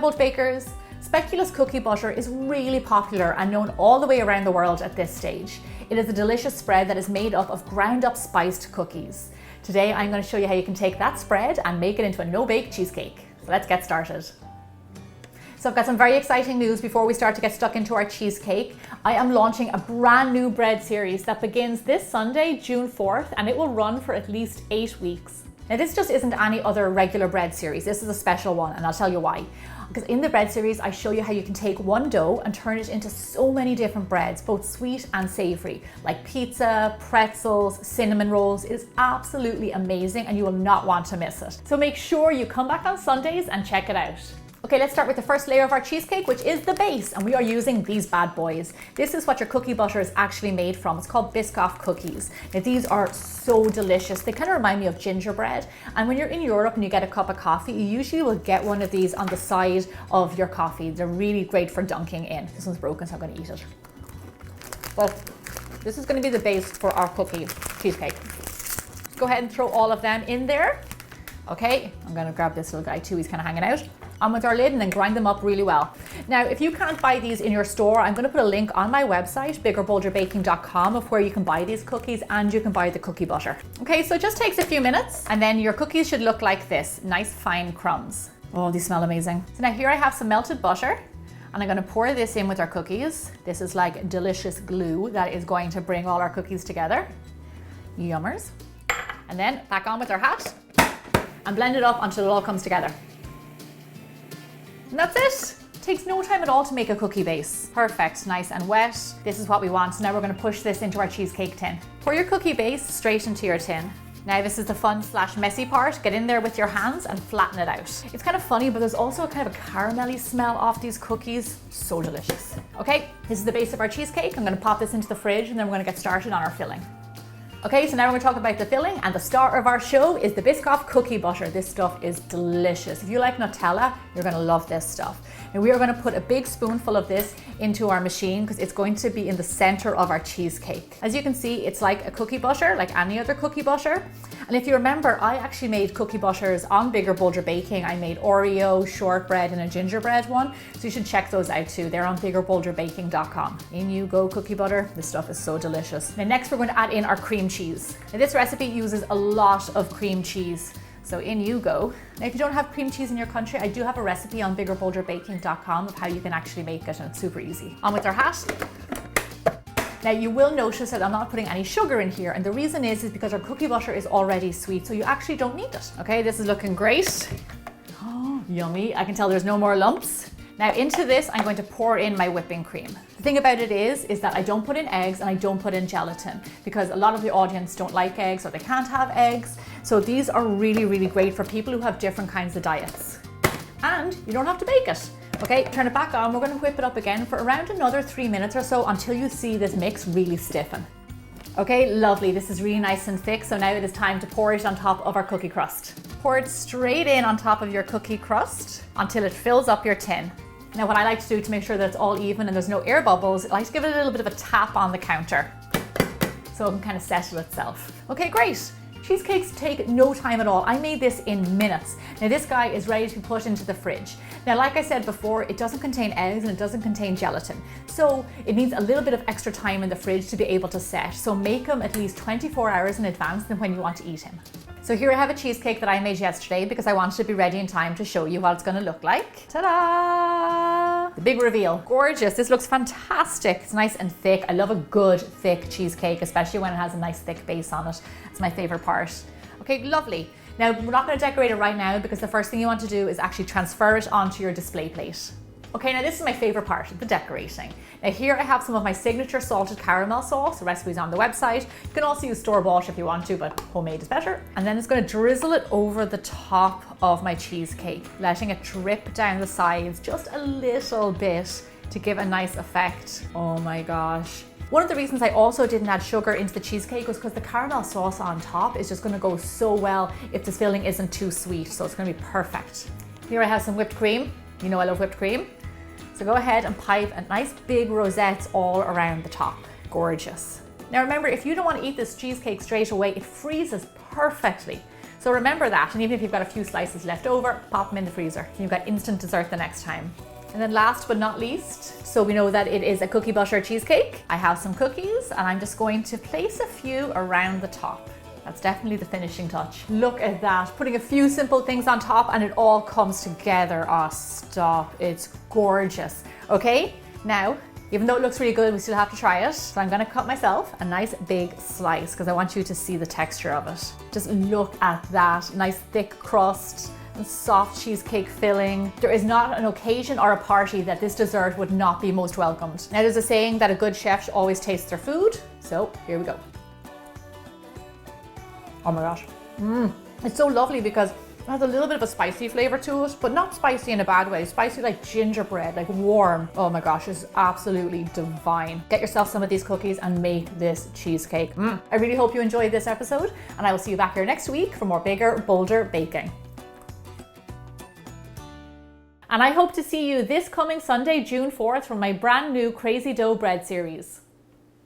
Bolt bakers, speculoos cookie butter is really popular and known all the way around the world at this stage. It is a delicious spread that is made up of ground up spiced cookies. Today I'm going to show you how you can take that spread and make it into a no-bake cheesecake. So let's get started. So I've got some very exciting news before we start to get stuck into our cheesecake. I am launching a brand new bread series that begins this Sunday, June 4th, and it will run for at least 8 weeks. Now this just isn't any other regular bread series. This is a special one, and I'll tell you why. Because in the bread series, I show you how you can take one dough and turn it into so many different breads, both sweet and savory, like pizza, pretzels, cinnamon rolls. It is absolutely amazing and you will not want to miss it. So make sure you come back on Sundays and check it out. Okay, let's start with the first layer of our cheesecake, which is the base, and we are using these bad boys. This is what your cookie butter is actually made from. It's called Biscoff cookies. Now these are so delicious. They kind of remind me of gingerbread, and when you're in Europe and you get a cup of coffee, you usually will get one of these on the side of your coffee. They're really great for dunking in. This one's broken, so I'm going to eat it. Well, this is going to be the base for our cookie cheesecake. Go ahead and throw all of them in there. Okay, I'm going to grab this little guy too. He's kind of hanging out. On with our lid and then grind them up really well. Now, if you can't buy these in your store, I'm going to put a link on my website, biggerbolderbaking.com, of where you can buy these cookies and you can buy the cookie butter. Okay, so it just takes a few minutes and then your cookies should look like this, nice fine crumbs. Oh, these smell amazing. So now here I have some melted butter and I'm going to pour this in with our cookies. This is like delicious glue that is going to bring all our cookies together. Yummers. And then back on with our hat and blend it up until it all comes together. And that's it. It takes no time at all to make a cookie base. Perfect, nice and wet. This is what we want. So now we're going to push this into our cheesecake tin. Pour your cookie base straight into your tin. Now this is the fun / messy part. Get in there with your hands and flatten it out. It's kind of funny, but there's also a kind of a caramelly smell off these cookies. So delicious. Okay, this is the base of our cheesecake. I'm going to pop this into the fridge and then we're going to get started on our filling. Okay, so now we're going to talk about the filling, and the star of our show is the Biscoff cookie butter. This stuff is delicious. If you like Nutella, you're going to love this stuff. And we are going to put a big spoonful of this into our machine because it's going to be in the center of our cheesecake. As you can see, it's like a cookie butter, like any other cookie butter. And if you remember, I actually made cookie butters on Bigger Bolder Baking. I made Oreo, shortbread, and a gingerbread one. So you should check those out too. They're on biggerbolderbaking.com. In you go, cookie butter. This stuff is so delicious. Now next we're going to add in our cream cheese. Now this recipe uses a lot of cream cheese. So in you go. Now if you don't have cream cheese in your country, I do have a recipe on biggerbolderbaking.com of how you can actually make it, and it's super easy. On with our hat. Now you will notice that I'm not putting any sugar in here, and the reason is because our cookie butter is already sweet, so you actually don't need it. Okay, this is looking great. Oh, yummy. I can tell there's no more lumps. Now into this, I'm going to pour in my whipping cream. The thing about it is that I don't put in eggs and I don't put in gelatin because a lot of the audience don't like eggs or they can't have eggs. So these are really, really great for people who have different kinds of diets. And you don't have to bake it. Okay, turn it back on. We're going to whip it up again for around another 3 minutes or so until you see this mix really stiffen. Okay, lovely. This is really nice and thick. So now it is time to pour it on top of our cookie crust. Pour it straight in on top of your cookie crust until it fills up your tin. Now what I like to do to make sure that it's all even and there's no air bubbles, I like to give it a little bit of a tap on the counter so it can kind of settle itself. Okay, great. Cheesecakes take no time at all. I made this in minutes. Now this guy is ready to be put into the fridge. Now like I said before, it doesn't contain eggs and it doesn't contain gelatin. So it needs a little bit of extra time in the fridge to be able to set. So make them at least 24 hours in advance than when you want to eat him. So here I have a cheesecake that I made yesterday because I wanted to be ready in time to show you what it's going to look like. Ta-da! The big reveal. Gorgeous. This looks fantastic. It's nice and thick. I love a good thick cheesecake, especially when it has a nice thick base on it. It's my favorite part. Okay, lovely. Now we're not going to decorate it right now because the first thing you want to do is actually transfer it onto your display plate. Okay, now this is my favorite part, the decorating. Now here I have some of my signature salted caramel sauce. The recipe's on the website. You can also use store-bought if you want to, but homemade is better. And then it's going to drizzle it over the top of my cheesecake, letting it drip down the sides just a little bit to give a nice effect. Oh my gosh. One of the reasons I also didn't add sugar into the cheesecake was because the caramel sauce on top is just going to go so well if the filling isn't too sweet, so it's going to be perfect. Here I have some whipped cream. You know I love whipped cream. So go ahead and pipe a nice big rosettes all around the top. Gorgeous. Now remember, if you don't want to eat this cheesecake straight away, it freezes perfectly. So remember that, and even if you've got a few slices left over, pop them in the freezer. You've got instant dessert the next time. And then last but not least, so we know that it is a cookie butter cheesecake. I have some cookies and I'm just going to place a few around the top. That's definitely the finishing touch. Look at that, putting a few simple things on top and it all comes together. Oh, stop, it's gorgeous. Okay, now, even though it looks really good, we still have to try it. So I'm gonna cut myself a nice big slice because I want you to see the texture of it. Just look at that, nice thick crust and soft cheesecake filling. There is not an occasion or a party that this dessert would not be most welcomed. Now there's a saying that a good chef always tastes their food. So here we go. Oh my gosh. It's so lovely because it has a little bit of a spicy flavor to it, but not spicy in a bad way. Spicy like gingerbread, like warm. Oh my gosh, it's absolutely divine. Get yourself some of these cookies and make this cheesecake. I really hope you enjoyed this episode and I will see you back here next week for more bigger, bolder baking. And I hope to see you this coming Sunday, June 4th, for my brand new Crazy Dough Bread series.